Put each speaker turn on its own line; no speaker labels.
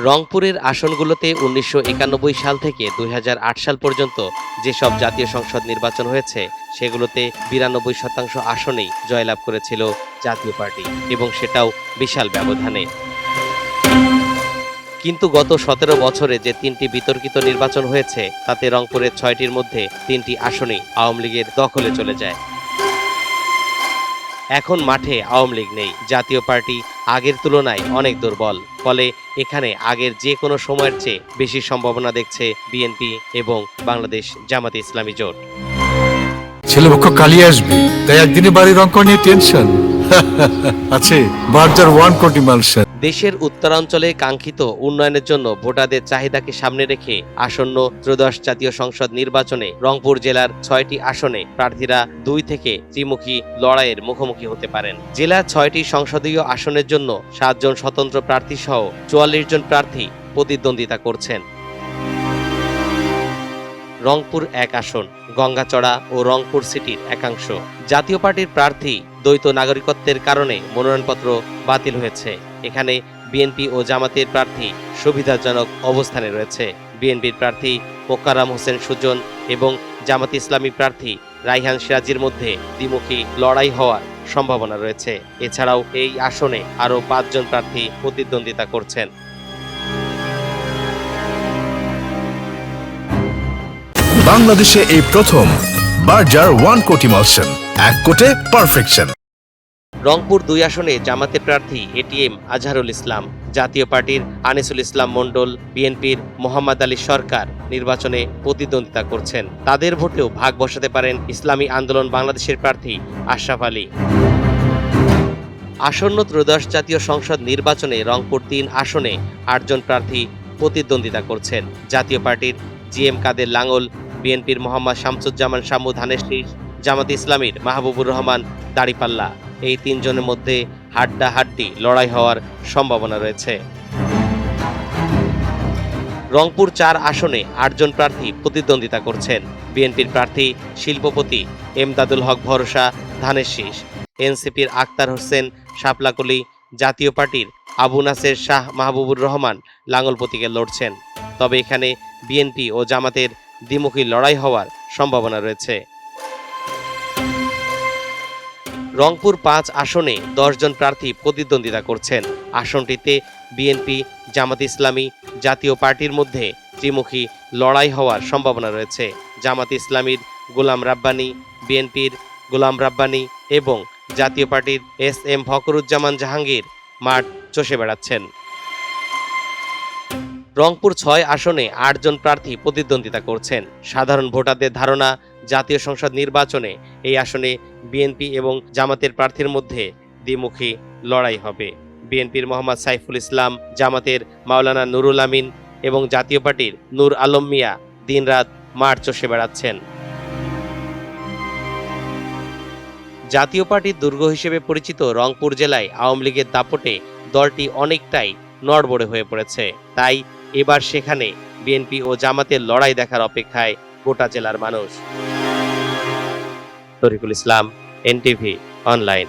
রংপুরের আসনগুলোতে ১৯৯১ সাল থেকে ২০০৮ সাল পর্যন্ত যেসব জাতীয় সংসদ নির্বাচন হয়েছে সেগুলোতে ৯২% আসনেই জয়লাভ করেছিল জাতীয় পার্টি, এবং সেটাও বিশাল ব্যবধানে। কিন্তু গত ১৭ বছরে যে ৩টি বিতর্কিত নির্বাচন হয়েছে তাতে রংপুরের ৬টির মধ্যে ৩টি আসনেই আওয়ামী লীগের দখলে চলে যায়। এখন মাঠে আওয়ামী লীগ নেই, জাতীয় পার্টি আগের তুলনায় অনেক দুর্বল। ফলে এখানে আগের যে কোনো সময়ের চেয়ে বেশি সম্ভাবনা দেখছে বিএনপি এবং বাংলাদেশ জামাতে ইসলামী জোট।
ছেলেপক্ষ কালিয়ে আসবে, তাই একদিনে বাড়ির অঙ্ক নিয়ে টেনশন আছে। বার্জার 1 কোটি মালসা।
দেশের উত্তরাঞ্চলে কাঙ্ক্ষিত উন্নয়নের জন্য ভোটারদের চাহিদাকে সামনে রেখে আসন্ন ত্রয়োদশ জাতীয় সংসদ নির্বাচনে রংপুর জেলার ৬টি আসনে প্রার্থীরা ২ থেকে ত্রিমুখী লড়াইয়ের মুখোমুখি হতে পারেন। জেলার ৬টি সংসদীয় আসনের জন্য ৭ জন স্বতন্ত্র প্রার্থী সহ ৪৪ জন প্রার্থী প্রতিদ্বন্দ্বিতা করছেন। রংপুর ১ আসন, গঙ্গাচড়া ও রংপুর সিটির একাংশ। জাতীয় পার্টির প্রার্থী দ্বৈত নাগরিকত্বের কারণে মনোনয়নপত্র বাতিল হয়েছে। এখানে বিএনপি ও জামাতের প্রার্থী সুবিধাজনক অবস্থানে রয়েছে। বিএনপির প্রার্থী মোকাররম হোসেন সুজন এবং জামাত ইসলামী প্রার্থী রাইহান সিরাজীর মধ্যে দ্বিমুখী লড়াই হওয়ার সম্ভাবনা রয়েছে। এছাড়াও এই আসনে আরও ৫ জন প্রার্থী প্রতিদ্বন্দ্বিতা করছেন।
বাংলাদেশে এই প্রথম বার্জার 1 কোটি মালসন, ১ কোটে পারফেকশন।
রংপুর ২ আসনে জামাতের প্রার্থী এটিএম আজহারুল ইসলাম, জাতীয় পার্টির আনিসুল ইসলাম মণ্ডল, বিএনপির মোহাম্মদ আলী সরকার নির্বাচনে প্রতিদ্বন্দ্বিতা করছেন। তাদের ভোটেও ভাগ বসাতে পারেন ইসলামী আন্দোলন বাংলাদেশের প্রার্থী আশরাফ আলী। আসন্ন ত্রয়োদশ জাতীয় সংসদ নির্বাচনে রংপুর ৩ আসনে ৮ জন প্রার্থী প্রতিদ্বন্দ্বিতা করছেন। জাতীয় পার্টির জিএম কাদের লাঙ্গল, বিএনপির মোহাম্মদ শামসুজ্জামান শামু ধানের শীষ, জামাত ইসলামীর মাহবুবুর রহমান দাড়িপাল্লা, এই ৩ জনের মধ্যে হাড্ডাহাড্ডি লড়াই হওয়ার সম্ভাবনা রয়েছে। রংপুর ৪ আসনে ৮ জন প্রার্থী প্রতিদ্বন্দ্বিতা করছেন। বিএনপির প্রার্থী শিল্পপতি এমদাদুল হক ভরসা ধানের শীষ, এনসিপির আক্তার হোসেন শাপলাকলি, জাতীয় পার্টির আবু নাসের শাহ মাহবুবুর রহমান লাঙ্গল প্রতীকে লড়ছেন। তবে এখানে বিএনপি ও জামাতের দ্বিমুখী লড়াই হওয়ার সম্ভাবনা রয়েছে। রংপুর ৫ আসনে ১০ জন প্রার্থী প্রতিদ্বন্দ্বিতা করছেন। আসনটিতে বিএনপি, জামাত ইসলামী, জাতীয় পার্টির মধ্যে ত্রিমুখী লড়াই হওয়ার সম্ভাবনা রয়েছে। জামাত ইসলামীর গোলাম রাব্বানী, বিএনপির গোলাম রাব্বানী এবং জাতীয় পার্টির এস.এম. ফখরুজ্জামান জাহাঙ্গীর মাঠ চষে বেড়াচ্ছেন। রংপুর ৬ আসনে ৮ জন প্রার্থী প্রতিদ্বন্দ্বিতা করছেন। সাধারণ ভোটারদের ধারণা, জাতীয় সংসদ নির্বাচনে এই আসনে বিএনপি এবং জামাতের প্রার্থীর মধ্যে দ্বিমুখী লড়াই হবে। বিএনপির মোহাম্মদ সাইফুল ইসলাম, জামাতের মাওলানা নুরুল আমিন এবং জাতীয় পার্টির নূর আলম মিয়া দিনরাত মাঠ চষে বেড়াচ্ছেন। জাতীয় পার্টির দুর্গ হিসেবে পরিচিত রংপুর জেলায় আওয়ামী লীগের দাপটে দলটি অনেকটাই নড়বড়ে হয়ে পড়েছে। তাই এবার সেখানে বিএনপি ও জামাতের লড়াই দেখার অপেক্ষায় গোটা জেলার মানুষ। তরিকুল ইসলাম, এনটিভি অনলাইন।